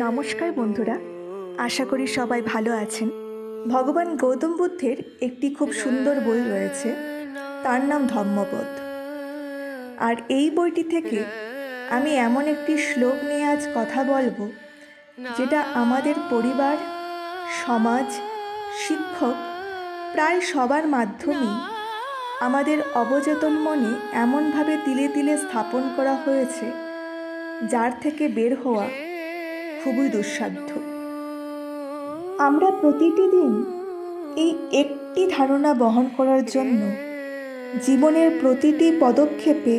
নমস্কার বন্ধুরা, আশা করি সবাই ভালো আছেন। ভগবান গৌতম বুদ্ধের একটি খুব সুন্দর বই রয়েছে, তার নাম ধম্মপদ। আর এই বইটি থেকে আমি এমন একটি শ্লোক নিয়ে আজ কথা বলবো, যেটা আমাদের পরিবার, সমাজ, শিক্ষক প্রায় সবার মাধ্যমেই আমাদের অবচেতন মনে এমনভাবে তিলে তিলে স্থাপন করা হয়েছে, যার থেকে বের হওয়া খুবই দুঃসাধ্য। আমরা প্রতিটি দিন এই একটি ধারণা বহন করার জন্য জীবনের প্রতিটি পদক্ষেপে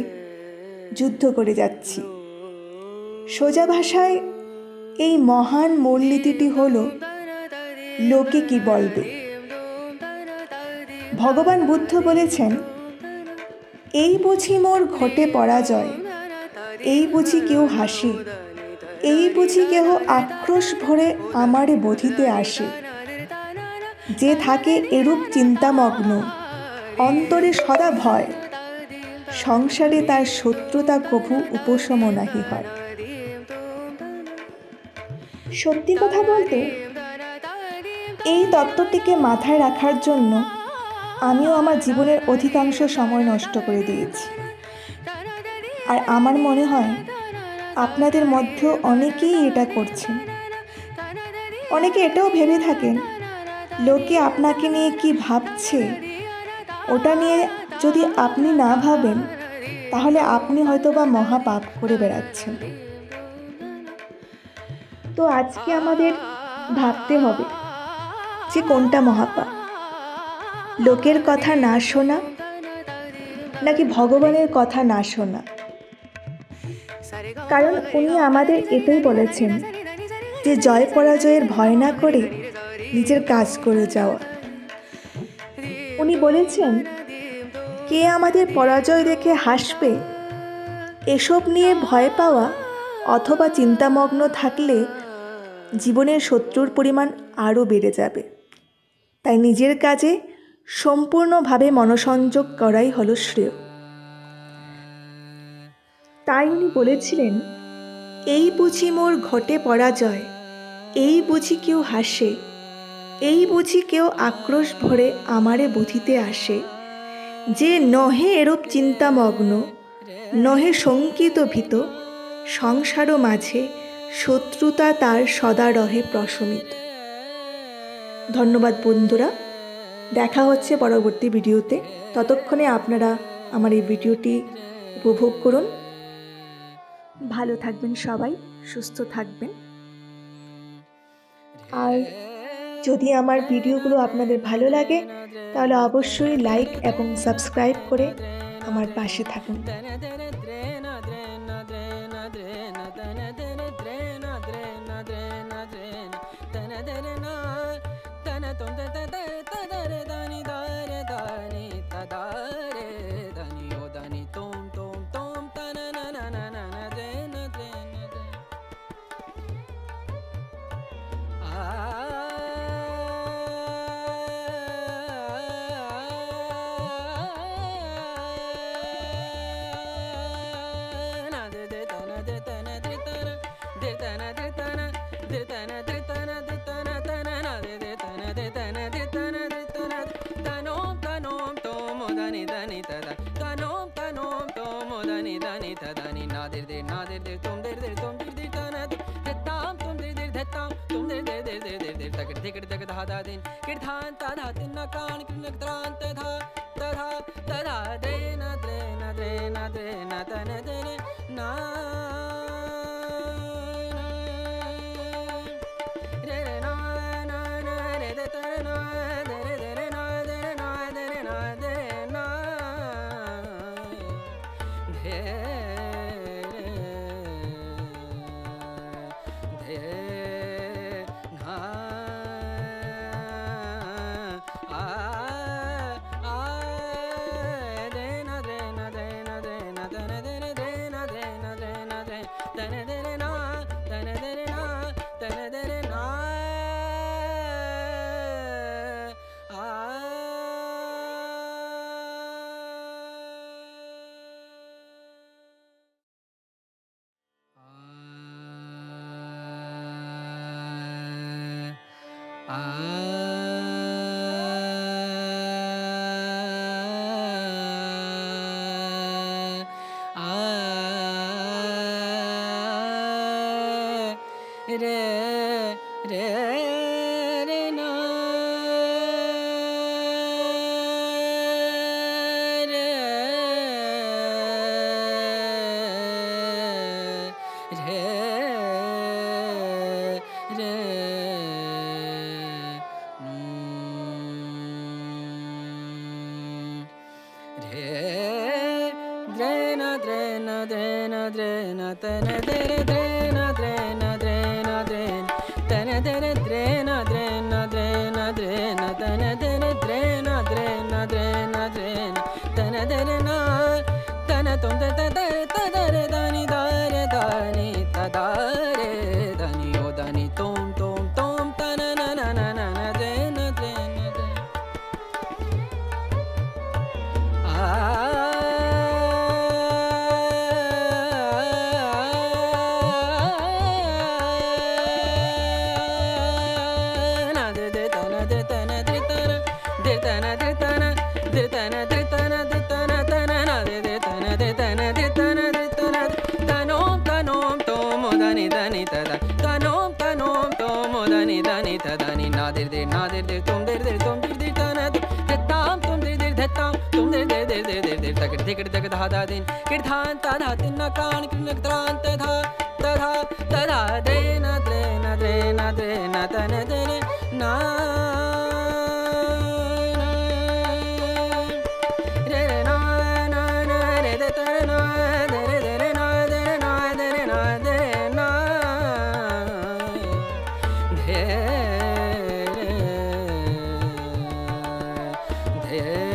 যুদ্ধ করে যাচ্ছি। সোজা ভাষায় এই মহান মূলনীতিটি হল, লোকে কি বলবে। ভগবান বুদ্ধ বলেছেন, এই বুঝি মোর ঘটে পরাজয়, এই বুঝি কেউ হাসে, এই বুঝি কেহ আক্রোশ ভরে আমারে বোধিতে আসে। যে থাকে এরূপ চিন্তামগ্ন, অন্তরে সদা ভয়, সংসারে তার শত্রুতা কভু উপশম নাহি হয়। সত্যি কথা বলতে, এই তত্ত্বটিকে মাথায় রাখার জন্য আমিও আমার জীবনের অধিকাংশ সময় নষ্ট করে দিয়েছি। আর আমার মনে হয় আপনাদের মধ্যেও অনেকেই এটা করছেন। অনেকে এটাও ভেবে থাকেন, লোকে আপনাকে নিয়ে কি ভাবছে, ওটা নিয়ে যদি আপনি না ভাবেন, তাহলে আপনি হয়তো বা মহাপাপ করে বেড়াচ্ছেন। তো আজকে আমাদের ভাবতে হবে যে কোনটা মহাপাপ, লোকের কথা না শোনা নাকি ভগবানের কথা না শোনা। কারণ উনি আমাদের এটাই বলেছেন যে জয় পরাজয়ের ভয় না করে নিজের কাজ করে যাওয়া। উনি বলেছেন, কে আমাদের পরাজয় দেখে হাসবে, এসব নিয়ে ভয় পাওয়া অথবা চিন্তামগ্ন থাকলে জীবনের শত্রুর পরিমাণ আরও বেড়ে যাবে। তাই নিজের কাজে সম্পূর্ণভাবে মনোসংযোগ করাই হলো শ্রেয়। তাই উনি বলেছিলেন, এই বুঝি মোর ঘটে পরাজয়, এই বুঝি কেউ হাসে, এই বুঝি কেউ আক্রোশ ভরে আমারে বুঝিতে আসে। যে নহে এরূপ চিন্তামগ্ন, নহে শঙ্কিত ভীত, সংসার মাঝে শত্রুতা তার সদা রহে প্রশমিত। ধন্যবাদ বন্ধুরা, দেখা হচ্ছে পরবর্তী ভিডিওতে। ততক্ষণে আপনারা আমার এই ভিডিওটি উপভোগ করুন। ভালো থাকবেন সবাই, সুস্থ থাকবেন। আর যদি আমার ভিডিওগুলো আপনাদের ভালো লাগে, তাহলে অবশ্যই লাইক এবং সাবস্ক্রাইব করে আমার পাশে থাকুন। ah Yeah.